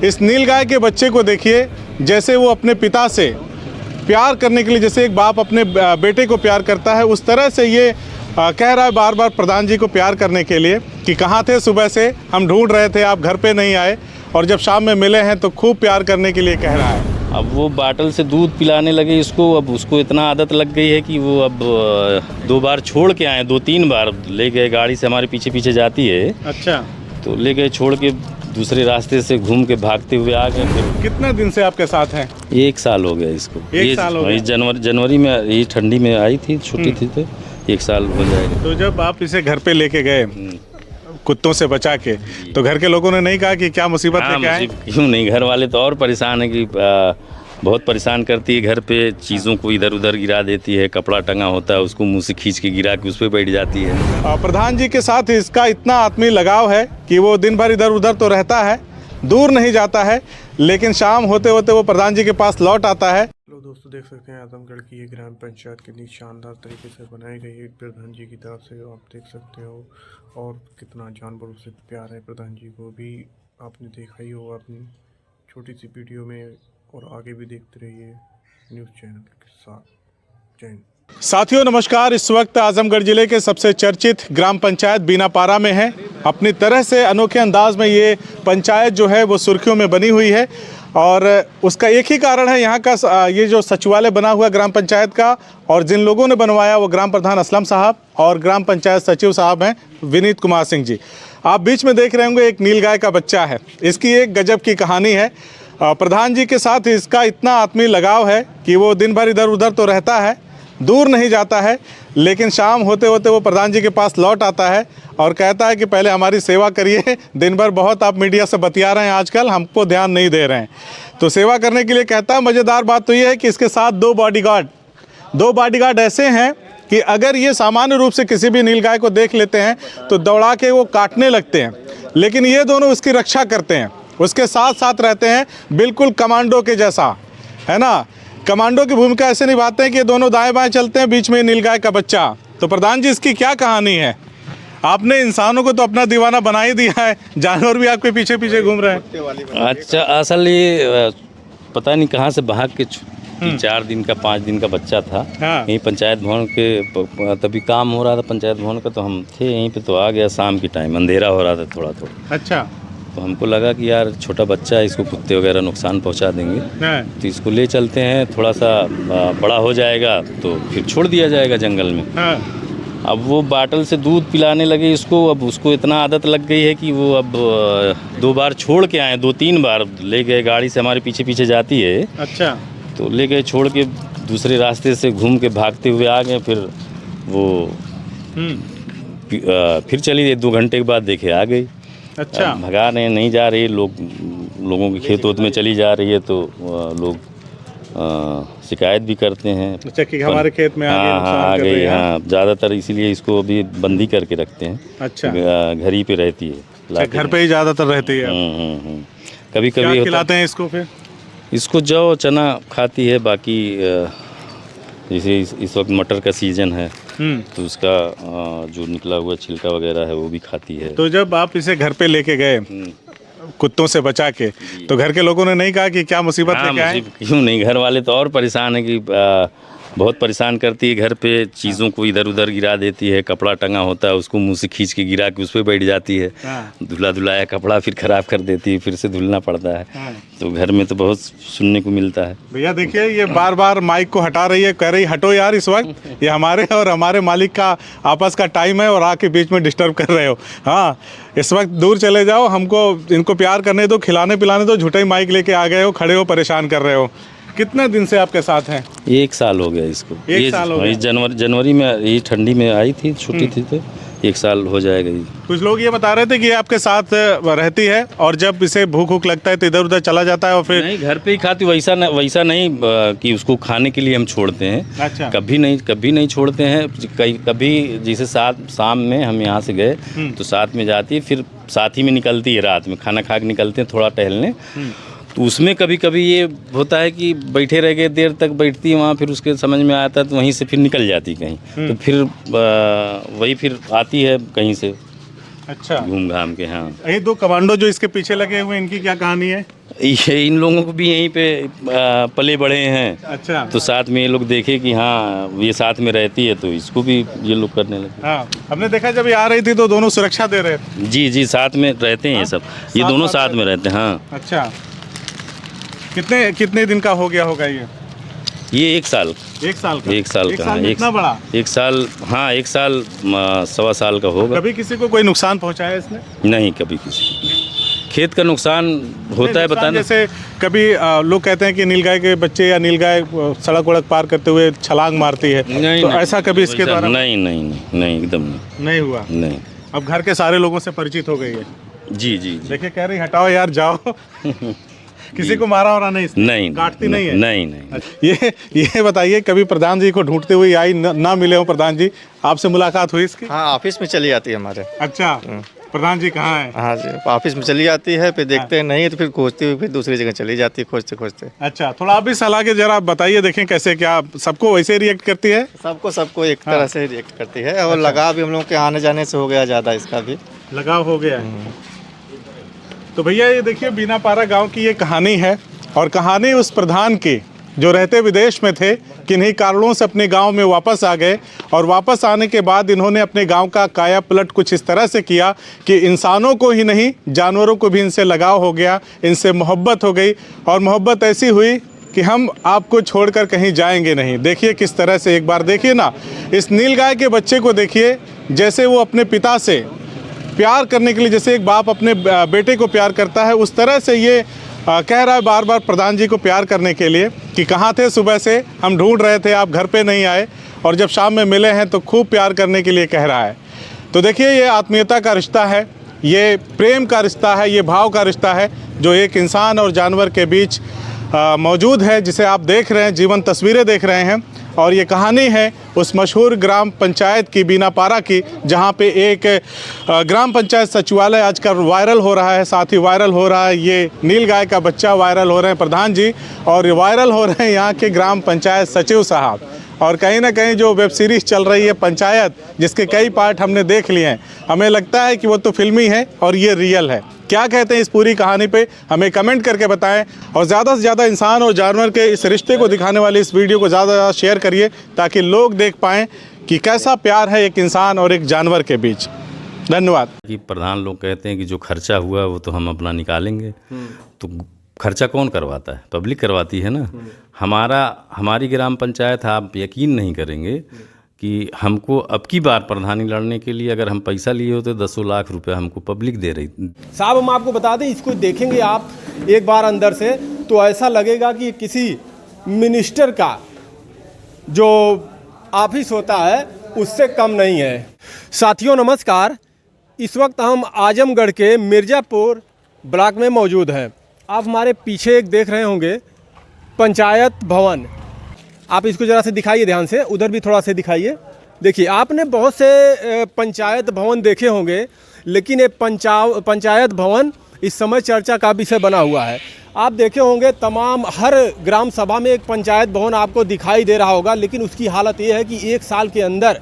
इस नीलगाय के बच्चे को देखिए, जैसे वो अपने पिता से प्यार करने के लिए, जैसे एक बाप अपने बेटे को प्यार करता है, उस तरह से ये कह रहा है बार बार प्रधान जी को प्यार करने के लिए कि कहाँ थे सुबह से, हम ढूंढ रहे थे, आप घर पे नहीं आए, और जब शाम में मिले हैं तो खूब प्यार करने के लिए कह रहा है। अब वो बाटल से दूध पिलाने लगे इसको। अब उसको इतना आदत लग गई है कि वो अब 2 बार छोड़ के आए, 2-3 बार ले गए, गाड़ी से हमारे पीछे पीछे जाती है। अच्छा। तो ले गए, छोड़ के दूसरे रास्ते से घूम के भागते हुए आ गए। फिर कितने दिन से आपके साथ हैं? 1 साल हो गया इसको। 1 साल हो गया। जनवरी में, ये ठंडी में आई थी, छुट्टी थी, तो 1 साल हो जाएगा। तो जब आप इसे घर पे लेके गए कुत्तों से बचा के, तो घर के लोगों ने नहीं कहा कि क्या मुसीबत लेके आए? क्यों नहीं, घर वाले तो और परेशान है कि बहुत परेशान करती है। घर पे चीज़ों को इधर उधर गिरा देती है, कपड़ा टंगा होता है उसको मुंह से खींच के गिरा के उस पर बैठ जाती है। प्रधान जी के साथ इसका इतना आत्मीय लगाव है कि वो दिन भर इधर उधर तो रहता है, दूर नहीं जाता है, लेकिन शाम होते होते वो प्रधान जी के पास लौट आता है। लोग दोस्तों देख सकते हैं आजमगढ़ की ये ग्राम पंचायत कितनी शानदार तरीके से बनाई गई है प्रधान जी की तरफ से, आप देख सकते हो, और कितना जानवरों से प्यार है प्रधान जी को भी आपने देखा ही होगा अपनी छोटी सी वीडियो में, और आगे भी देखते रहिए न्यूज़ चैनल के साथ। जय हिंद। साथियों नमस्कार, इस वक्त आजमगढ़ जिले के सबसे चर्चित ग्राम पंचायत बीनापारा में है। अपनी तरह से अनोखे अंदाज में ये पंचायत जो है वो सुर्खियों में बनी हुई है, और उसका एक ही कारण है यहाँ का ये जो सचिवालय बना हुआ ग्राम पंचायत का, और जिन लोगों ने बनवाया वो ग्राम प्रधान असलम साहब और ग्राम पंचायत सचिव साहब हैं विनीत कुमार सिंह जी। आप बीच में देख रहे होंगे एक नीलगाय का बच्चा है। इसकी एक गजब की कहानी है। प्रधान जी के साथ इसका इतना आत्मीय लगाव है कि वो दिन भर इधर उधर तो रहता है, दूर नहीं जाता है, लेकिन शाम होते होते वो प्रधान जी के पास लौट आता है और कहता है कि पहले हमारी सेवा करिए, दिन भर बहुत आप मीडिया से बतिया रहे हैं आजकल, हमको ध्यान नहीं दे रहे हैं, तो सेवा करने के लिए कहता है। मज़ेदार बात तो ये है कि इसके साथ 2 बॉडीगार्ड ऐसे हैं कि अगर ये सामान्य रूप से किसी भी नीलगाय को देख लेते हैं तो दौड़ा के वो काटने लगते हैं, लेकिन ये दोनों उसकी रक्षा करते हैं, उसके साथ साथ रहते हैं, बिल्कुल कमांडो के जैसा, है ना। कमांडो की भूमिका ऐसे निभाते हैं कि ये दोनों दाएं बाएं चलते हैं, बीच में नीलगाय का बच्चा। तो प्रधान जी इसकी क्या कहानी है? आपने इंसानों को तो अपना दीवाना बना ही दिया है, जानवर भी आपके पीछे पीछे घूम रहे हैं। अच्छा, असल ये पता नहीं कहाँ से भाग के 4 दिन का 5 दिन का बच्चा था। हाँ। यहीं पंचायत भवन के तभी काम हो रहा था पंचायत भवन का, तो हम थे यहीं पे, तो आ गया शाम की टाइम, अंधेरा हो रहा था थोड़ा। अच्छा। तो हमको लगा कि यार छोटा बच्चा है, इसको कुत्ते वगैरह नुकसान पहुंचा देंगे, तो इसको ले चलते हैं, थोड़ा सा बड़ा हो जाएगा तो फिर छोड़ दिया जाएगा जंगल में। अब वो बाटल से दूध पिलाने लगे इसको। अब उसको इतना आदत लग गई है कि वो अब 2 बार छोड़ के आए, 2-3 बार ले गए, गाड़ी से हमारे पीछे पीछे जाती है। अच्छा। तो ले गए, छोड़ के दूसरे रास्ते से घूम के भागते हुए आ गए। फिर वो फिर चली 2 घंटे के बाद देखे आ गई। अच्छा। भगा रहे हैं, नहीं जा रही, लोगों के खेत में चली जा रही है, तो लोग शिकायत भी करते हैं। अच्छा, कि हमारे खेत में आ गई। हाँ, ज़्यादातर इसीलिए इसको अभी बंदी करके रखते हैं। अच्छा। घर ही पे रहती है, घर पे ही ज़्यादातर रहती है। कभी क्या कभी खिलाते हैं इसको? फिर इसको जौ चना खाती है, बाकी जैसे इस वक्त मटर का सीजन है, तो उसका जो निकला हुआ छिलका वगैरह है वो भी खाती है। तो जब आप इसे घर पे लेके गए कुत्तों से बचा के, तो घर के लोगों ने नहीं कहा कि क्या मुसीबत लेके आए? क्यों नहीं, घर वाले तो और परेशान है कि बहुत परेशान करती है। घर पे चीज़ों को इधर उधर गिरा देती है, कपड़ा टंगा होता है उसको मुंह से खींच के गिरा के उस पर बैठ जाती है। धुला धुलाया कपड़ा फिर ख़राब कर देती है, फिर से धुलना पड़ता है। तो घर में तो बहुत सुनने को मिलता है। भैया देखिए, ये बार बार माइक को हटा रही है, कह रही हटो यार, इस वक्त ये हमारे और हमारे मालिक का आपस का टाइम है और आके बीच में डिस्टर्ब कर रहे हो। हाँ, इस वक्त दूर चले जाओ, हमको इनको प्यार करने दो, खिलाने पिलाने दो, झूठे ही माइक लेके आ गए हो, खड़े हो, परेशान कर रहे हो। कितने दिन से आपके साथ हैं? 1 साल हो गया इसको। 1 साल हो गया। जनवरी में, ये ठंडी में आई थी, छुट्टी थी, तो 1 साल हो जाएगा। कुछ लोग ये बता रहे थे कि ये आपके साथ रहती है और जब इसे भूख वूख लगता है तो इधर उधर चला जाता है, और फिर नहीं, घर पे ही खाती। वैसा नहीं कि उसको खाने के लिए हम छोड़ते हैं। अच्छा। कभी नहीं छोड़ते हैं। कभी जैसे शाम में हम यहाँ से गए तो साथ में जाती है, फिर साथ ही में निकलती है, रात में खाना खा के निकलते हैं थोड़ा टहलने। तो उसमें कभी कभी ये होता है कि बैठे रह गए, देर तक बैठती है वहाँ, फिर उसके समझ में आता है तो वहीं से फिर निकल जाती कहीं। तो फिर वही फिर आती है कहीं से, अच्छा, घूम घाम के। हाँ, ये 2 कमांडो जो इसके पीछे लगे हुए हैं, इनकी क्या कहानी है? ये इन लोगों को भी यहीं पे पले बड़े हैं, अच्छा, तो साथ में ये लोग देखे कि हाँ ये साथ में रहती है, तो इसको भी ये लोग करने लगे। हाँ, हमने देखा जब ये आ रही थी तो दोनों सुरक्षा दे रहे थे। जी जी, साथ में रहते हैं ये सब, ये दोनों साथ में रहते हैं। हाँ, अच्छा, कितने दिन का हो गया होगा ये? ये 1 साल, 1 साल का? 1 साल 1 का। साल में इतना बड़ा? 1 साल, हाँ 1 साल 1.25 साल का होगा। कभी किसी को कोई नुकसान पहुंचाया इसने? नहीं, कभी किसी खेत का नुकसान होता है, बताना। जैसे कभी लोग कहते हैं कि नीलगाय के बच्चे या नीलगाय सड़क वड़क पार करते हुए छलांग मारती है, नहीं, तो नहीं, ऐसा कभी इसके द्वारा? नहीं नहीं नहीं नहीं, एकदम नहीं हुआ। नहीं। अब घर के सारे लोगों से परिचित हो गई है। जी जी जी। देखिए कह रही हटाओ यार जाओ। किसी को मारा वारा नहीं इसने? नहीं, काटती नहीं है? नहीं नहीं। ये बताइए, कभी प्रधान जी को ढूंढते हुए आई ना मिले हो प्रधान जी, आपसे मुलाकात हुई इसकी? हाँ, ऑफिस में चली जाती है हमारे। अच्छा, प्रधान जी कहाँ है? हाँ जी, ऑफिस में चली जाती है, फिर देखते हैं नहीं तो फिर खोजती हुई फिर दूसरी जगह चली जाती है खोजते खोजते। अच्छा, थोड़ा आप भी सलाह के जरा बताइए, देखें कैसे, क्या सबको वैसे रिएक्ट करती है? सबको एक तरह से रिएक्ट करती है, और लगाव भी हम लोग के आने जाने से हो गया ज़्यादा, इसका भी लगाव हो गया है। तो भैया ये देखिए बीनापारा गांव की ये कहानी है, और कहानी उस प्रधान की जो रहते विदेश में थे, किन्हीं कारणों से अपने गांव में वापस आ गए, और वापस आने के बाद इन्होंने अपने गांव का काया पलट कुछ इस तरह से किया कि इंसानों को ही नहीं जानवरों को भी इनसे लगाव हो गया, इनसे मोहब्बत हो गई, और मोहब्बत ऐसी हुई कि हम आपको छोड़कर कहीं जाएंगे नहीं। देखिए किस तरह से, एक बार देखिए ना इस नीलगाय के बच्चे को, देखिए जैसे वो अपने पिता से प्यार करने के लिए, जैसे एक बाप अपने बेटे को प्यार करता है, उस तरह से ये कह रहा है बार बार प्रधान जी को प्यार करने के लिए कि कहाँ थे सुबह से, हम ढूंढ रहे थे, आप घर पे नहीं आए, और जब शाम में मिले हैं तो खूब प्यार करने के लिए कह रहा है। तो देखिए ये आत्मीयता का रिश्ता है, ये प्रेम का रिश्ता है, ये भाव का रिश्ता है जो एक इंसान और जानवर के बीच मौजूद है, जिसे आप देख रहे हैं, जीवन तस्वीरें देख रहे हैं। और ये कहानी है उस मशहूर ग्राम पंचायत की, बीनापारा की, जहाँ पे एक ग्राम पंचायत सचिवालय आजकल वायरल हो रहा है, साथ ही वायरल हो रहा है ये नीलगाय का बच्चा, वायरल हो रहे हैं प्रधान जी, और वायरल हो रहे हैं यहाँ के ग्राम पंचायत सचिव साहब। और कहीं ना कहीं जो वेब सीरीज़ चल रही है पंचायत, जिसके कई पार्ट हमने देख लिए हैं, हमें लगता है कि वो तो फिल्मी है और ये रियल है। क्या कहते हैं इस पूरी कहानी पे हमें कमेंट करके बताएं, और ज़्यादा से ज़्यादा इंसान और जानवर के इस रिश्ते को दिखाने वाली इस वीडियो को ज़्यादा से ज़्यादा शेयर करिए, ताकि लोग देख पाएँ कि कैसा प्यार है एक इंसान और एक जानवर के बीच। धन्यवाद। कि प्रधान लोग कहते हैं कि जो खर्चा हुआ वो तो हम अपना निकालेंगे, तो खर्चा कौन करवाता है? पब्लिक करवाती है ना। हमारी ग्राम पंचायत, आप यकीन नहीं करेंगे कि हमको अब की बार प्रधानी लड़ने के लिए अगर हम पैसा लिए होते 10 लाख रुपए हमको पब्लिक दे रही। साहब हम आपको बता दें, इसको देखेंगे आप एक बार अंदर से तो ऐसा लगेगा कि किसी मिनिस्टर का जो ऑफिस होता है उससे कम नहीं है। साथियों नमस्कार, इस वक्त हम आजमगढ़ के मिर्ज़ापुर ब्लॉक में मौजूद हैं। आप हमारे पीछे एक देख रहे होंगे पंचायत भवन, आप इसको ज़रा से दिखाइए ध्यान से, उधर भी थोड़ा से दिखाइए। देखिए आपने बहुत से पंचायत भवन देखे होंगे, लेकिन ये पंचायत भवन इस समय चर्चा का विषय बना हुआ है। आप देखे होंगे तमाम हर ग्राम सभा में एक पंचायत भवन आपको दिखाई दे रहा होगा, लेकिन उसकी हालत ये है कि 1 साल के अंदर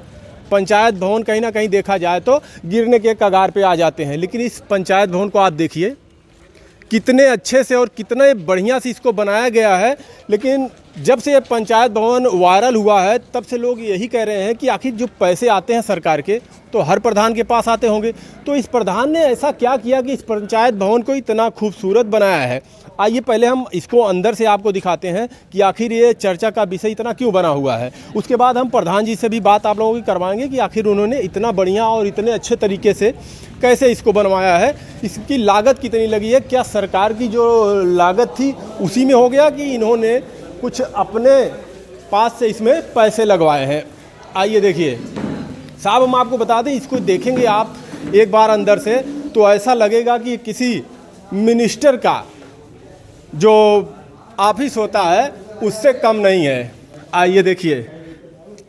पंचायत भवन कहीं ना कहीं देखा जाए तो गिरने के कगार पे आ जाते हैं। लेकिन इस पंचायत भवन को आप देखिए कितने अच्छे से और कितने बढ़िया से इसको बनाया गया है। लेकिन जब से ये पंचायत भवन वायरल हुआ है तब से लोग यही कह रहे हैं कि आखिर जो पैसे आते हैं सरकार के तो हर प्रधान के पास आते होंगे, तो इस प्रधान ने ऐसा क्या किया कि इस पंचायत भवन को इतना खूबसूरत बनाया है। आइए पहले हम इसको अंदर से आपको दिखाते हैं कि आखिर ये चर्चा का विषय इतना क्यों बना हुआ है। उसके बाद हम प्रधान जी से भी बात आप लोगों की करवाएंगे कि आखिर उन्होंने इतना बढ़िया और इतने अच्छे तरीके से कैसे इसको बनवाया है, इसकी लागत कितनी लगी है, क्या सरकार की जो लागत थी उसी में हो गया कि इन्होंने कुछ अपने पास से इसमें पैसे लगवाए हैं। आइए देखिए साहब, हम आपको बता दें, इसको देखेंगे आप एक बार अंदर से तो ऐसा लगेगा कि किसी मिनिस्टर का जो ऑफिस होता है उससे कम नहीं है। आइए देखिए,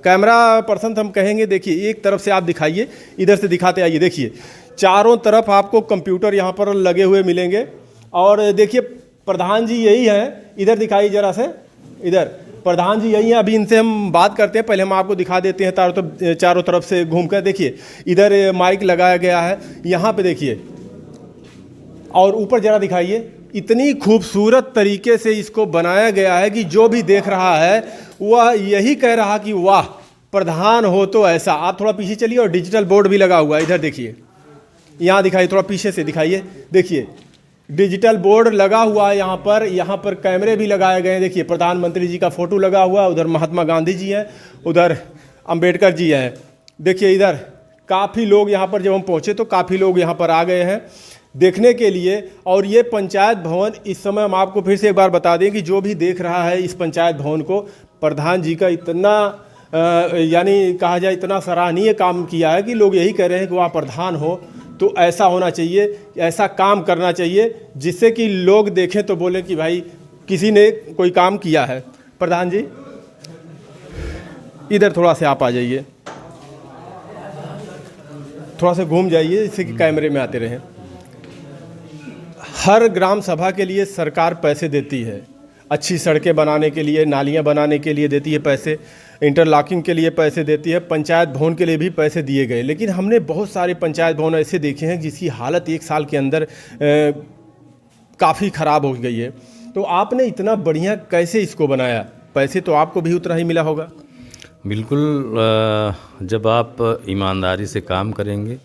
कैमरा पर्सन हम कहेंगे, देखिए एक तरफ से आप दिखाइए, इधर से दिखाते आइए। देखिए चारों तरफ आपको कंप्यूटर यहाँ पर लगे हुए मिलेंगे, और देखिए प्रधान जी यही हैं, इधर दिखाइए जरा से, इधर प्रधान जी यही हैं, अभी इनसे हम बात करते हैं। पहले हम आपको दिखा देते हैं चारों तरफ से घूमकर। देखिए इधर माइक लगाया गया है, यहाँ पे देखिए, और ऊपर जरा दिखाइए। इतनी खूबसूरत तरीके से इसको बनाया गया है कि जो भी देख रहा है वह यही कह रहा कि वाह प्रधान हो तो ऐसा। आप थोड़ा पीछे चलिए, और डिजिटल बोर्ड भी लगा हुआ है, इधर देखिए, यहाँ दिखाइए, थोड़ा पीछे से दिखाइए। देखिए डिजिटल बोर्ड लगा हुआ है यहाँ पर कैमरे भी लगाए गए हैं। देखिए प्रधानमंत्री जी का फोटो लगा हुआ है, उधर महात्मा गांधी जी हैं, उधर अंबेडकर जी हैं। देखिए इधर काफ़ी लोग, यहाँ पर जब हम पहुँचे तो काफ़ी लोग यहाँ पर आ गए हैं देखने के लिए। और ये पंचायत भवन इस समय हम आपको फिर से एक बार बता दें कि जो भी देख रहा है इस पंचायत भवन को, प्रधान जी का इतना यानी कहा जाए इतना सराहनीय काम किया है कि लोग यही कह रहे हैं कि वह प्रधान हो तो ऐसा होना चाहिए, ऐसा काम करना चाहिए जिससे कि लोग देखें तो बोले कि भाई किसी ने कोई काम किया है। प्रधान जी इधर थोड़ा से आप आ जाइए, थोड़ा से घूम जाइए जिससे कि कैमरे में आते रहें। हर ग्राम सभा के लिए सरकार पैसे देती है, अच्छी सड़कें बनाने के लिए, नालियां बनाने के लिए देती है पैसे, इंटरलॉकिंग के लिए पैसे देती है, पंचायत भवन के लिए भी पैसे दिए गए। लेकिन हमने बहुत सारे पंचायत भवन ऐसे देखे हैं जिसकी हालत एक साल के अंदर काफ़ी ख़राब हो गई है। तो आपने इतना बढ़िया कैसे इसको बनाया? पैसे तो आपको भी उतना ही मिला होगा। बिल्कुल, जब आप ईमानदारी से काम करेंगे,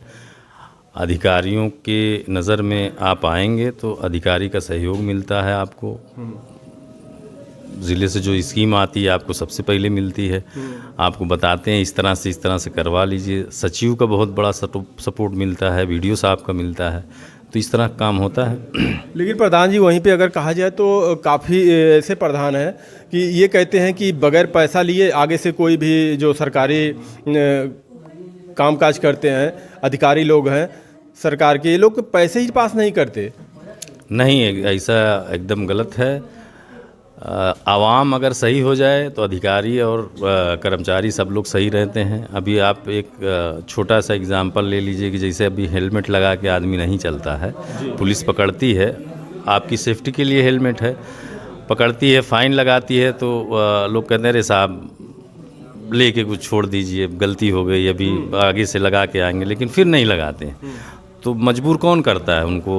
अधिकारियों के नज़र में आप आएंगे तो अधिकारी का सहयोग मिलता है आपको। ज़िले से जो स्कीम आती है आपको सबसे पहले मिलती है, आपको बताते हैं इस तरह से करवा लीजिए। सचिव का बहुत बड़ा सपोर्ट मिलता है, वीडियो साहब का मिलता है, तो इस तरह काम होता है। लेकिन प्रधान जी वहीं पे अगर कहा जाए तो काफ़ी ऐसे प्रधान हैं कि ये कहते हैं कि बगैर पैसा लिए आगे से कोई भी जो सरकारी कामकाज करते हैं, अधिकारी लोग हैं सरकार के, ये लोग पैसे ही पास नहीं करते। नहीं, ऐसा एकदम गलत है। आवाम अगर सही हो जाए तो अधिकारी और कर्मचारी सब लोग सही रहते हैं। अभी आप एक छोटा सा एग्जांपल ले लीजिए कि जैसे अभी हेलमेट लगा के आदमी नहीं चलता है, पुलिस पकड़ती है, आपकी सेफ्टी के लिए हेलमेट है, पकड़ती है, फ़ाइन लगाती है, तो लोग कहते हैं अरे साहब लेके कुछ छोड़ दीजिए, गलती हो गई, अभी आगे से लगा के आएंगे, लेकिन फिर नहीं लगाते हैं। तो मजबूर कौन करता है उनको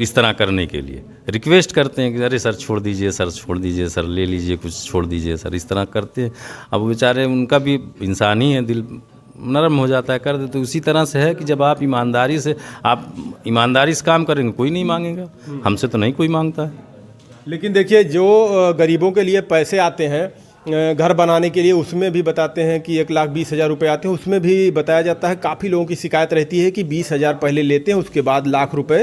इस तरह करने के लिए? रिक्वेस्ट करते हैं कि अरे सर छोड़ दीजिए, सर छोड़ दीजिए, सर ले लीजिए, कुछ छोड़ दीजिए सर, इस तरह करते हैं। अब बेचारे उनका भी इंसान ही है, दिल नरम हो जाता है, कर दे। तो उसी तरह से है कि जब आप ईमानदारी से काम करेंगे कोई नहीं मांगेगा, हमसे तो नहीं कोई मांगता है। लेकिन देखिए जो गरीबों के लिए पैसे आते हैं घर बनाने के लिए, उसमें भी बताते हैं कि 1,20,000 रुपये आते हैं, उसमें भी बताया जाता है काफ़ी लोगों की शिकायत रहती है कि 20,000 पहले लेते हैं, उसके बाद लाख रुपए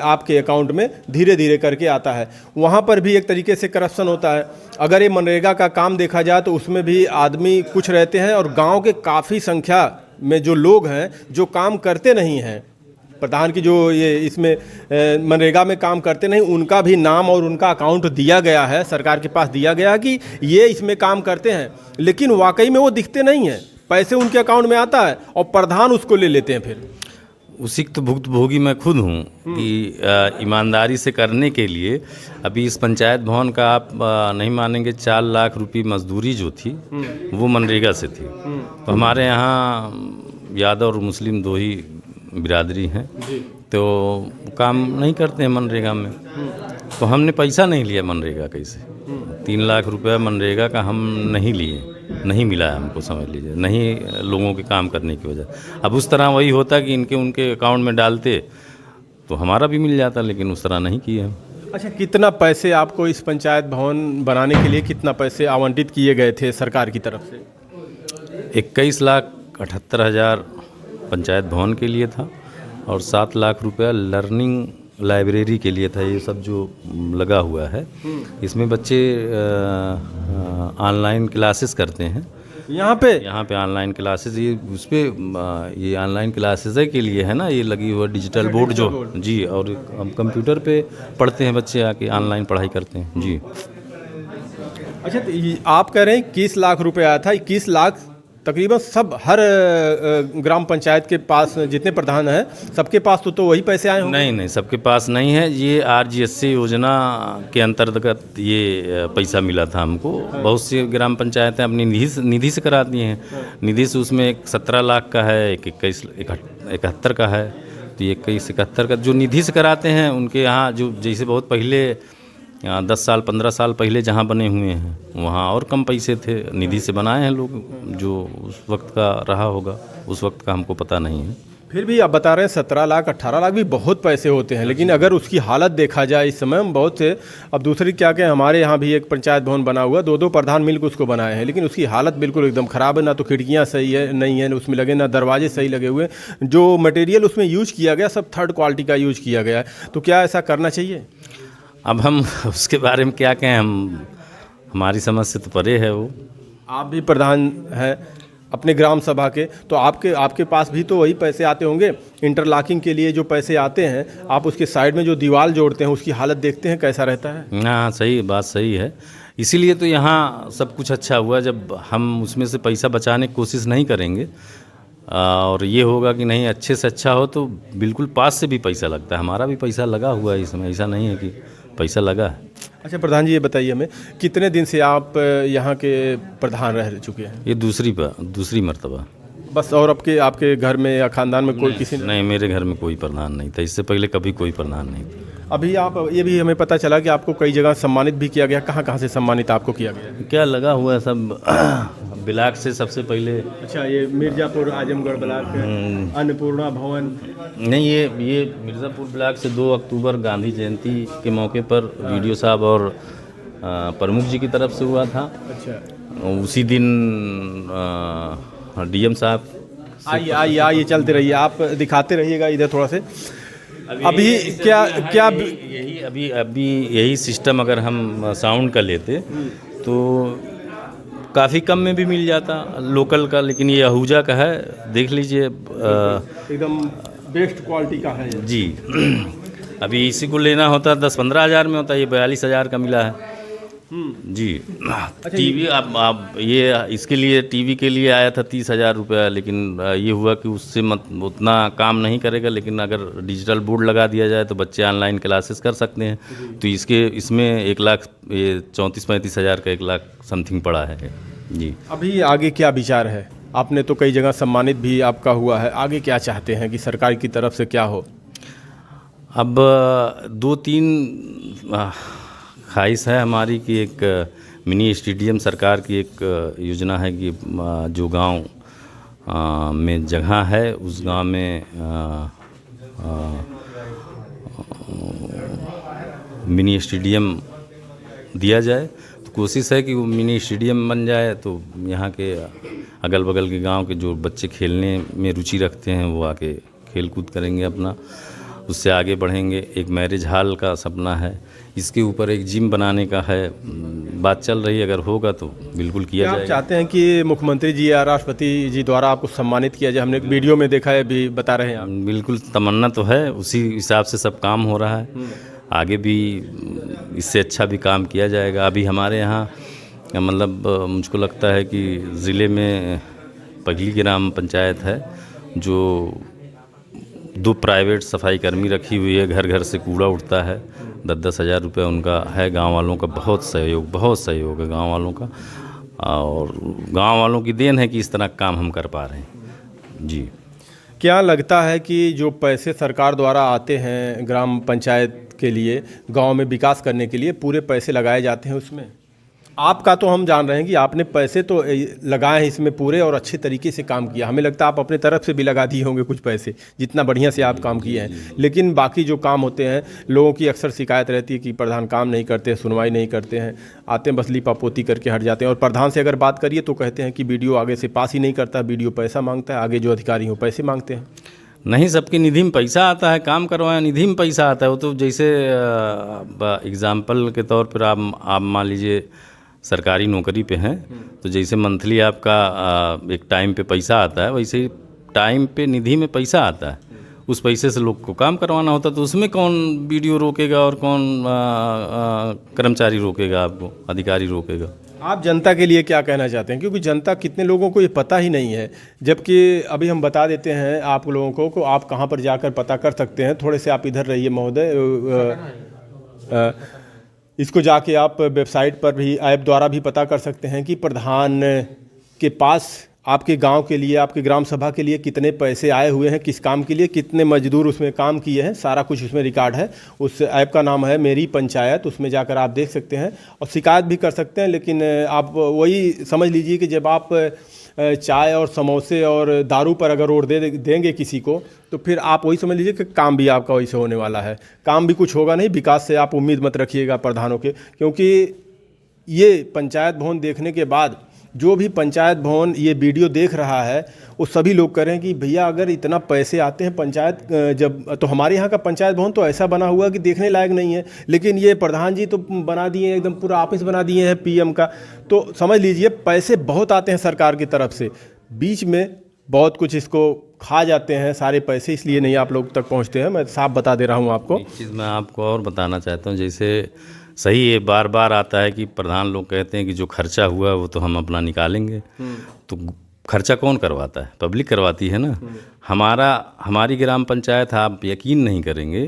आपके अकाउंट में धीरे धीरे करके आता है। वहाँ पर भी एक तरीके से करप्शन होता है। अगर ये मनरेगा का काम देखा जाए तो उसमें भी आदमी कुछ रहते हैं और गाँव के काफ़ी संख्या में जो लोग हैं जो काम करते नहीं हैं, प्रधान की जो ये इसमें मनरेगा में काम करते नहीं, उनका भी नाम और उनका अकाउंट दिया गया है, सरकार के पास दिया गया कि ये इसमें काम करते हैं, लेकिन वाकई में वो दिखते नहीं हैं। पैसे उनके अकाउंट में आता है और प्रधान उसको ले लेते हैं। फिर उसी तो भुक्तभोगी मैं खुद हूँ कि ईमानदारी से करने के लिए अभी इस पंचायत भवन का आप नहीं मानेंगे 4 लाख रुपये मजदूरी जो थी वो मनरेगा से थी। तो हमारे यहाँ यादव और मुस्लिम दो ही बिरादरी हैं, तो काम नहीं करते हैं मनरेगा में। तो हमने पैसा नहीं लिया मनरेगा कैसे, 3 लाख रुपया मनरेगा का हम नहीं लिए, नहीं मिला है हमको, समझ लीजिए, नहीं लोगों के काम करने की वजह। अब उस तरह वही होता कि इनके उनके अकाउंट में डालते तो हमारा भी मिल जाता, लेकिन उस तरह नहीं किए हम। अच्छा, कितना पैसे आपको इस पंचायत भवन बनाने के लिए कितना पैसे आवंटित किए गए थे सरकार की तरफ से? 21,78,000 पंचायत भवन के लिए था और 7 लाख रुपया लर्निंग लाइब्रेरी के लिए था। ये सब जो लगा हुआ है इसमें बच्चे ऑनलाइन क्लासेस करते हैं। यहाँ पे ऑनलाइन क्लासेस, ये उस पर ये ऑनलाइन क्लासेस के लिए है ना, ये लगी हुआ डिजिटल बोर्ड जो जी, और हम कंप्यूटर पे पढ़ते हैं, बच्चे आके ऑनलाइन पढ़ाई करते हैं जी। अच्छा, तो आप कह रहे हैं 21 लाख रुपये आया था, 21 लाख तकरीबन सब हर ग्राम पंचायत के पास जितने प्रधान हैं सबके पास तो वही पैसे आए होंगे? नहीं, सबके पास नहीं है। ये RGSC योजना के अंतर्गत ये पैसा मिला था हमको। बहुत सी ग्राम पंचायतें अपनी निधि से कराती हैं। निधि से उसमें एक 17 लाख का है, एक 71 का है। तो 21-71 का जो निधि से कराते हैं उनके यहाँ जो जैसे बहुत पहले 10 साल 15 साल पहले जहाँ बने हुए हैं वहाँ और कम पैसे थे, निधि से बनाए हैं लोग। जो उस वक्त का रहा होगा, उस वक्त का हमको पता नहीं है। फिर भी आप बता रहे हैं 17 लाख 18 लाख भी बहुत पैसे होते हैं, लेकिन अगर उसकी हालत देखा जाए इस समय हम बहुत से, अब दूसरी क्या कहें, हमारे यहाँ भी एक पंचायत भवन बना हुआ, 2 प्रधान मिलकर उसको बनाए हैं, लेकिन उसकी हालत बिल्कुल एकदम ख़राब है। ना तो खिड़कियाँ सही है नहीं है उसमें लगे, ना दरवाजे सही लगे हुए, जो मटेरियल उसमें यूज किया गया सब थर्ड क्वालिटी का यूज किया गया है। तो क्या ऐसा करना चाहिए? अब हम उसके बारे में क्या कहें, हमारी समझ से तो परे है वो। आप भी प्रधान हैं अपने ग्राम सभा के, तो आपके पास भी तो वही पैसे आते होंगे। इंटरलॉकिंग के लिए जो पैसे आते हैं, आप उसके साइड में जो दीवार जोड़ते हैं उसकी हालत देखते हैं कैसा रहता है? हाँ, सही बात सही है। इसीलिए तो यहाँ सब कुछ अच्छा हुआ। जब हम उसमें से पैसा बचाने की कोशिश नहीं करेंगे और ये होगा कि नहीं अच्छे से अच्छा हो, तो बिल्कुल पास से भी पैसा लगता है। हमारा भी पैसा लगा हुआ है इसमें, ऐसा नहीं है कि पैसा लगा है। अच्छा प्रधान जी, ये बताइए हमें, कितने दिन से आप यहाँ के प्रधान रह चुके हैं? ये दूसरी मर्तबा बस। और आपके घर में या खानदान में कोई किसी नहीं, मेरे घर में कोई प्रधान नहीं था। इससे पहले कभी कोई प्रधान नहीं था। अभी आप ये भी हमें पता चला कि आपको कई जगह सम्मानित भी किया गया। कहाँ से सम्मानित आपको किया गया? क्या लगा हुआ है सब ब्लॉक से सबसे पहले। अच्छा, ये मिर्ज़ापुर आजमगढ़ ब्लॉक, अन्नपूर्णा भवन। नहीं, ये मिर्ज़ापुर ब्लॉक से 2 अक्टूबर गांधी जयंती के मौके पर वीडियो साहब और प्रमुख जी की तरफ से हुआ था। अच्छा, उसी दिन DM साहब। आइए चलते रहिए, आप दिखाते रहिएगा इधर थोड़ा से। अभी क्या यही सिस्टम अगर हम साउंड का लेते तो काफ़ी कम में भी मिल जाता लोकल का, लेकिन ये आहूजा का है। देख लीजिए, एकदम बेस्ट क्वालिटी का है जी। अभी इसी को लेना होता 10-15 हज़ार में होता, ये 42 हज़ार का मिला है जी। टीवी आप ये इसके लिए टीवी के लिए आया था 30 हज़ार रुपया, लेकिन ये हुआ कि उससे उतना काम नहीं करेगा। लेकिन अगर डिजिटल बोर्ड लगा दिया जाए तो बच्चे ऑनलाइन क्लासेस कर सकते हैं। तो इसमें 1 लाख, ये 34-35 हज़ार का 1 लाख समथिंग पड़ा है जी। अभी आगे क्या विचार है? आपने तो कई जगह सम्मानित भी आपका हुआ है, आगे क्या चाहते हैं कि सरकार की तरफ से क्या हो? अब 2-3 ख्वाहिश है हमारी कि एक मिनी स्टेडियम, सरकार की एक योजना है कि जो गांव में जगह है उस गांव में मिनी स्टेडियम दिया जाए। तो कोशिश है कि वो मिनी स्टेडियम बन जाए तो यहाँ के अगल बगल के गांव के जो बच्चे खेलने में रुचि रखते हैं वो आके खेल कूद करेंगे अपना, उससे आगे बढ़ेंगे। एक मैरिज हॉल का सपना है, इसके ऊपर एक जिम बनाने का है, बात चल रही है। अगर होगा तो बिल्कुल किया जाएगा। आप चाहते हैं कि मुख्यमंत्री जी या राष्ट्रपति जी द्वारा आपको सम्मानित किया जाए? हमने एक वीडियो में देखा है, भी बता रहे हैं आप। बिल्कुल तमन्ना तो है, उसी हिसाब से सब काम हो रहा है। आगे भी इससे अच्छा भी काम किया जाएगा। अभी हमारे यहाँ मतलब मुझको लगता है कि ज़िले में पहली ग्राम पंचायत है जो 2 प्राइवेट सफाई कर्मी रखी हुई है। घर घर से कूड़ा उठता है, 10-10 हज़ार रुपये उनका है। गांव वालों का बहुत सहयोग है गांव वालों का, और गांव वालों की देन है कि इस तरह काम हम कर पा रहे हैं जी। क्या लगता है कि जो पैसे सरकार द्वारा आते हैं ग्राम पंचायत के लिए, गांव में विकास करने के लिए, पूरे पैसे लगाए जाते हैं उसमें? आपका तो हम जान रहे हैं कि आपने पैसे तो लगाए हैं इसमें पूरे और अच्छे तरीके से काम किया। हमें लगता है आप अपने तरफ से भी लगा दिए होंगे कुछ पैसे, जितना बढ़िया से आप काम किए हैं। लेकिन बाकी जो काम होते हैं, लोगों की अक्सर शिकायत रहती है कि प्रधान काम नहीं करते, सुनवाई नहीं करते हैं, आते हैं बस लीपापोती करके हट जाते हैं। और प्रधान से अगर बात करिए तो कहते हैं कि बीडीओ आगे से पास ही नहीं करता, बीडीओ पैसा मांगता है, आगे जो अधिकारी हो पैसे मांगते हैं। नहीं, सबकी निधि में पैसा आता है, काम करवाया निधि में पैसा आता है। वो तो जैसे एग्ज़ाम्पल के तौर पर आप मान लीजिए सरकारी नौकरी पे हैं, तो जैसे मंथली आपका एक टाइम पे पैसा आता है, वैसे ही टाइम पे निधि में पैसा आता है। उस पैसे से लोग को काम करवाना होता है। तो उसमें कौन बीडीओ रोकेगा और कौन कर्मचारी रोकेगा, आपको अधिकारी रोकेगा? आप जनता के लिए क्या कहना चाहते हैं, क्योंकि जनता कितने लोगों को ये पता ही नहीं है, जबकि अभी हम बता देते हैं आप लोगों को आप कहाँ पर जाकर पता कर सकते हैं। थोड़े से आप इधर रहिए महोदय, इसको जाके आप वेबसाइट पर भी ऐप द्वारा भी पता कर सकते हैं कि प्रधान के पास आपके गांव के लिए, आपके ग्राम सभा के लिए कितने पैसे आए हुए हैं, किस काम के लिए, कितने मजदूर उसमें काम किए हैं, सारा कुछ उसमें रिकॉर्ड है। उस ऐप का नाम है मेरी पंचायत, उसमें जाकर आप देख सकते हैं और शिकायत भी कर सकते हैं। लेकिन आप वही समझ लीजिए कि जब आप चाय और समोसे और दारू पर अगर रोड देंगे किसी को, तो फिर आप वही समझ लीजिए कि काम भी आपका वैसे होने वाला है, काम भी कुछ होगा नहीं। विकास से आप उम्मीद मत रखिएगा प्रधानों के, क्योंकि ये पंचायत भवन देखने के बाद जो भी पंचायत भवन ये वीडियो देख रहा है वो सभी लोग करें कि भैया अगर इतना पैसे आते हैं पंचायत जब, तो हमारे यहाँ का पंचायत भवन तो ऐसा बना हुआ कि देखने लायक नहीं है, लेकिन ये प्रधान जी तो बना दिए, एकदम पूरा ऑफिस बना दिए हैं पीएम का। तो समझ लीजिए पैसे बहुत आते हैं सरकार की तरफ से, बीच में बहुत कुछ इसको खा जाते हैं सारे पैसे, इसलिए नहीं आप लोग तक पहुँचते हैं। मैं साफ बता दे रहा हूँ आपको। एक चीज़ मैं आपको और बताना चाहता हूँ, जैसे सही है बार बार आता है कि प्रधान लोग कहते हैं कि जो खर्चा हुआ वो तो हम अपना निकालेंगे, तो खर्चा कौन करवाता है? पब्लिक करवाती है ना। हमारी ग्राम पंचायत, आप यकीन नहीं करेंगे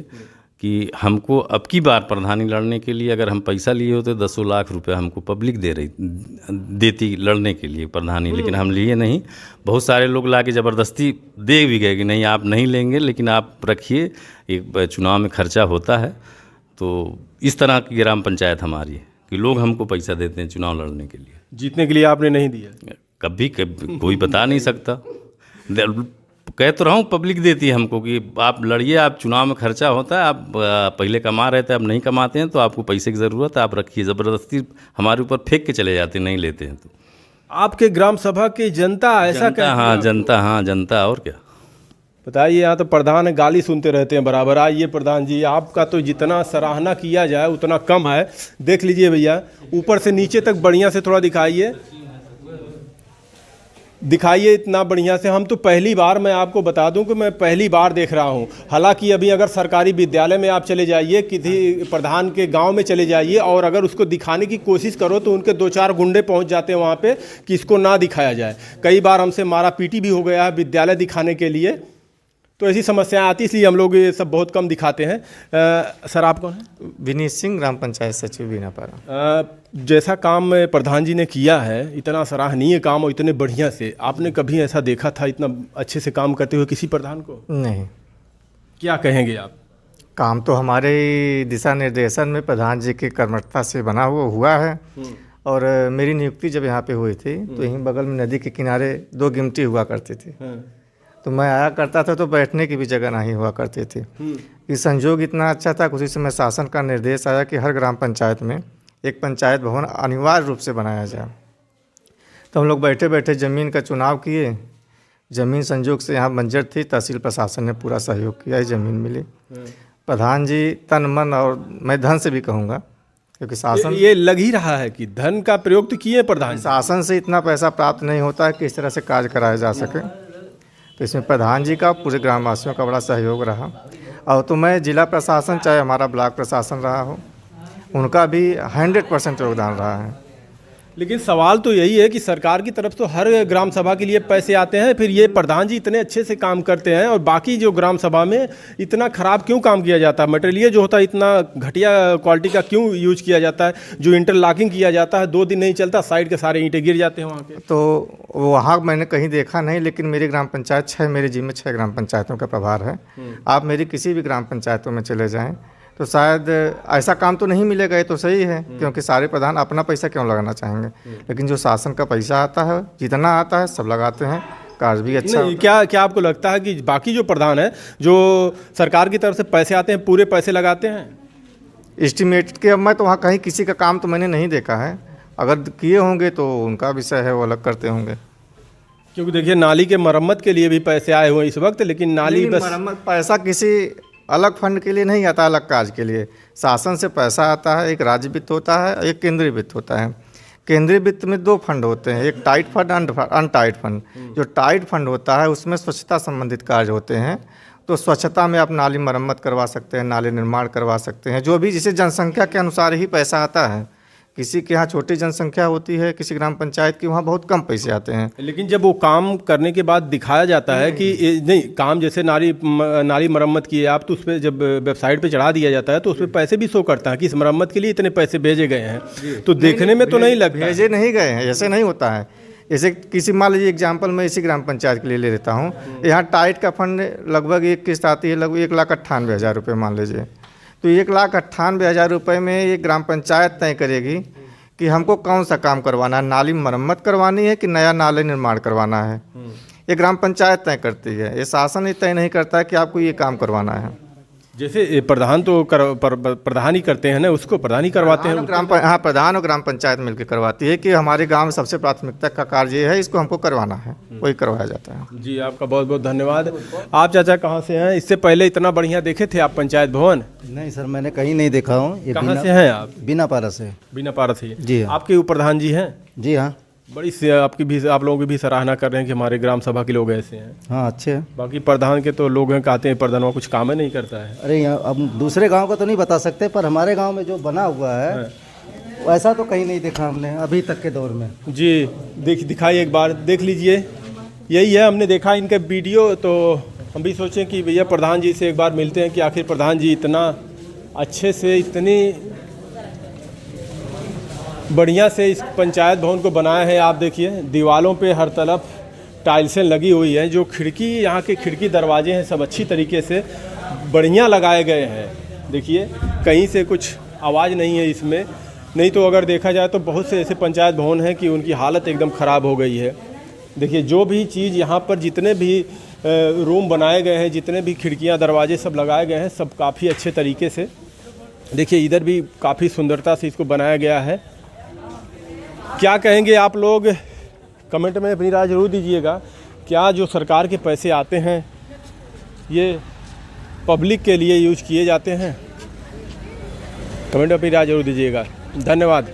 कि हमको अब की बार प्रधानी लड़ने के लिए अगर हम पैसा लिए होते 10 लाख रुपए हमको पब्लिक देती लड़ने के लिए प्रधानी, लेकिन हम लिए नहीं। बहुत सारे लोग लाके ज़बरदस्ती दे भी गए कि नहीं आप नहीं लेंगे, लेकिन आप रखिए, एक चुनाव में खर्चा होता है। तो इस तरह की ग्राम पंचायत हमारी है कि लोग हमको पैसा देते हैं चुनाव लड़ने के लिए। जीतने के लिए आपने नहीं दिया कभी कोई बता नहीं सकता। कह तो रहा हूँ पब्लिक देती है हमको कि आप लड़िए, आप चुनाव में खर्चा होता है, आप पहले कमा रहे थे अब नहीं कमाते हैं, तो आपको पैसे की ज़रूरत है, आप रखिए। ज़बरदस्ती हमारे ऊपर फेंक के चले जाते, नहीं लेते हैं। तो आपके ग्राम सभा की जनता ऐसा कहती है? हाँ जनता और क्या बताइए। यहाँ तो प्रधान गाली सुनते रहते हैं बराबर। आइए प्रधान जी, आपका तो जितना सराहना किया जाए उतना कम है। देख लीजिए भैया, ऊपर से नीचे तक बढ़िया से थोड़ा दिखाइए इतना बढ़िया से। हम तो पहली बार, मैं आपको बता दूं कि मैं पहली बार देख रहा हूं। हालांकि अभी अगर सरकारी विद्यालय में आप चले जाइए, किसी प्रधान के गांव में चले जाइए और अगर उसको दिखाने की कोशिश करो तो उनके 2-4 गुंडे पहुंच जाते हैं वहां पे कि इसको ना दिखाया जाए। कई बार हमसे मारा पीटी भी हो गया है विद्यालय दिखाने के लिए। तो ऐसी समस्याएं आती, इसलिए हम लोग ये सब बहुत कम दिखाते हैं। सर आप कौन हैं? विनीत सिंह, ग्राम पंचायत सचिव बीनापारा। जैसा काम प्रधान जी ने किया है, इतना सराहनीय काम और इतने बढ़िया से, आपने कभी ऐसा देखा था इतना अच्छे से काम करते हुए किसी प्रधान को? नहीं। क्या कहेंगे आप? काम तो हमारे दिशा निर्देशन में प्रधान जी की कर्मठता से बना हुआ है। और मेरी नियुक्ति जब यहाँ पे हुई थी तो यहीं बगल में नदी के किनारे 2 गिमटी हुआ करती थी, तो मैं आया करता था तो बैठने की भी जगह नहीं हुआ करती थी। कि संजोग इतना अच्छा था, उसी समय शासन का निर्देश आया कि हर ग्राम पंचायत में एक पंचायत भवन अनिवार्य रूप से बनाया जाए। तो हम लोग बैठे बैठे ज़मीन का चुनाव किए। ज़मीन संजोग से यहाँ बंजर थी, तहसील प्रशासन ने पूरा सहयोग किया, ज़मीन मिली। प्रधान जी तन मन, और मैं धन से भी कहूँगा, क्योंकि शासन ये लग ही रहा है कि धन का प्रयोग तो किए प्रधान। शासन से इतना पैसा प्राप्त नहीं होता है कि इस तरह से कार्य कराया जा सके। तो इसमें प्रधान जी का, पूरे ग्रामवासियों का बड़ा सहयोग रहा। और तो मैं जिला प्रशासन, चाहे हमारा ब्लॉक प्रशासन रहा हो, उनका भी 100% योगदान रहा है। लेकिन सवाल तो यही है कि सरकार की तरफ तो हर ग्राम सभा के लिए पैसे आते हैं, फिर ये प्रधान जी इतने अच्छे से काम करते हैं और बाकी जो ग्राम सभा में इतना ख़राब क्यों काम किया जाता है? मटेरियल जो होता है इतना घटिया क्वालिटी का क्यों यूज किया जाता है? जो इंटरलॉकिंग किया जाता है 2 दिन नहीं चलता, साइड के सारे ईंटें गिर जाते हैं वहाँ के। तो वहाँ मैंने कहीं देखा नहीं, लेकिन मेरी ग्राम पंचायत मेरे जिम्मे 6 ग्राम पंचायतों का प्रभार है। आप मेरी किसी भी ग्राम पंचायतों में चले जाएँ तो शायद ऐसा काम तो नहीं मिलेगा। ये तो सही है, क्योंकि सारे प्रधान अपना पैसा क्यों लगाना चाहेंगे, लेकिन जो शासन का पैसा आता है, जितना आता है सब लगाते हैं, कार्य भी अच्छा। क्या आपको लगता है कि बाकी जो प्रधान है, जो सरकार की तरफ से पैसे आते हैं, पूरे पैसे लगाते हैं? एस्टिमेट के, अब मैं तो वहाँ कहीं किसी का काम तो मैंने नहीं देखा है। अगर किए होंगे तो उनका विषय है, वो अलग करते होंगे। क्योंकि देखिए नाली के मरम्मत के लिए भी पैसे आए हुए इस वक्त, लेकिन नाली बस मरम्मत पैसा किसी अलग फंड के लिए नहीं आता, अलग कार्य के लिए शासन से पैसा आता है। एक राज्य वित्त होता है, एक केंद्रीय वित्त होता है। केंद्रीय वित्त में 2 फंड होते हैं, एक टाइट फंड, अनटाइट फंड। जो टाइट फंड होता है उसमें स्वच्छता संबंधित कार्य होते हैं। तो स्वच्छता में आप नाली मरम्मत करवा सकते हैं, नाली निर्माण करवा सकते हैं, जो भी जिसे जनसंख्या के अनुसार ही पैसा आता है। किसी के यहाँ छोटी जनसंख्या होती है, किसी ग्राम पंचायत की वहाँ बहुत कम पैसे आते हैं। लेकिन जब वो काम करने के बाद दिखाया जाता है कि नहीं काम, जैसे नाली मरम्मत की है आप, तो उस पर जब वेबसाइट पे चढ़ा दिया जाता है तो उस पर पैसे भी शो करता है कि इस मरम्मत के लिए इतने पैसे भेजे गए हैं, तो देखने में तो नहीं लगता। भेजे नहीं गए हैं, ऐसे नहीं होता है। जैसे किसी, मान लीजिए एग्जाम्पल मैं इसी ग्राम पंचायत के लिए ले लेता हूँ, यहाँ टाइट का फंड लगभग एक किस्त आती है लगभग 1,98,000 रुपये मान लीजिए। तो 1,98,000 रुपये में ये ग्राम पंचायत तय करेगी कि हमको कौन सा काम करवाना है, नाली मरम्मत करवानी है कि नया नाले निर्माण करवाना है। ये ग्राम पंचायत तय करती है, ये शासन ही तय नहीं करता है कि आपको ये काम करवाना है। जैसे प्रधान तो प्रधान ही करते हैं ना, उसको प्रधान ही करवाते हैं। हाँ, प्रधान और ग्राम पंचायत मिलकर करवाती है कि हमारे गांव में सबसे प्राथमिकता का कार्य ये है, इसको हमको करवाना है, वही करवाया जाता है। जी, आपका बहुत बहुत धन्यवाद। आप चाचा कहाँ से हैं? इससे पहले इतना बढ़िया देखे थे आप पंचायत भवन? नहीं सर, मैंने कहीं नहीं देखा हूँ। कहाँ से हैं आप? बिना पारा से। बिना पारा से? जी हाँ। आपके प्रधान जी हैं? जी हाँ। बड़ी आप लोगों की भी सराहना कर रहे हैं कि हमारे ग्राम सभा के लोग ऐसे हैं। हाँ, अच्छे हैं। बाकी प्रधान के तो लोग हैं कहते हैं प्रधान कुछ काम ही नहीं करता है। अरे यहाँ अब दूसरे गांव का तो नहीं बता सकते, पर हमारे गांव में जो बना हुआ है वैसा तो कहीं नहीं देखा हमने अभी तक के दौर में। जी, दिखाइए एक बार, देख लीजिए। यही है, हमने देखा इनका वीडियो, तो हम भी सोचें कि भैया प्रधान जी से एक बार मिलते हैं कि आखिर प्रधान जी इतना अच्छे से, इतनी बढ़िया से इस पंचायत भवन को बनाया है। आप देखिए दीवारों पे हर तरफ टाइल्सें लगी हुई हैं, जो खिड़की, यहाँ के खिड़की दरवाजे हैं सब अच्छी तरीके से बढ़िया लगाए गए हैं। देखिए कहीं से कुछ आवाज़ नहीं है इसमें, नहीं तो अगर देखा जाए तो बहुत से ऐसे पंचायत भवन हैं कि उनकी हालत एकदम ख़राब हो गई है। देखिए जो भी चीज़ यहाँ पर, जितने भी रूम बनाए गए हैं, जितने भी खिड़कियाँ दरवाजे सब लगाए गए हैं, सब काफ़ी अच्छे तरीके से। देखिए इधर भी काफ़ी सुंदरता से इसको बनाया गया है। क्या कहेंगे आप लोग, कमेंट में अपनी राय जरूर दीजिएगा। क्या जो सरकार के पैसे आते हैं ये पब्लिक के लिए यूज किए जाते हैं? कमेंट में अपनी राय जरूर दीजिएगा। धन्यवाद।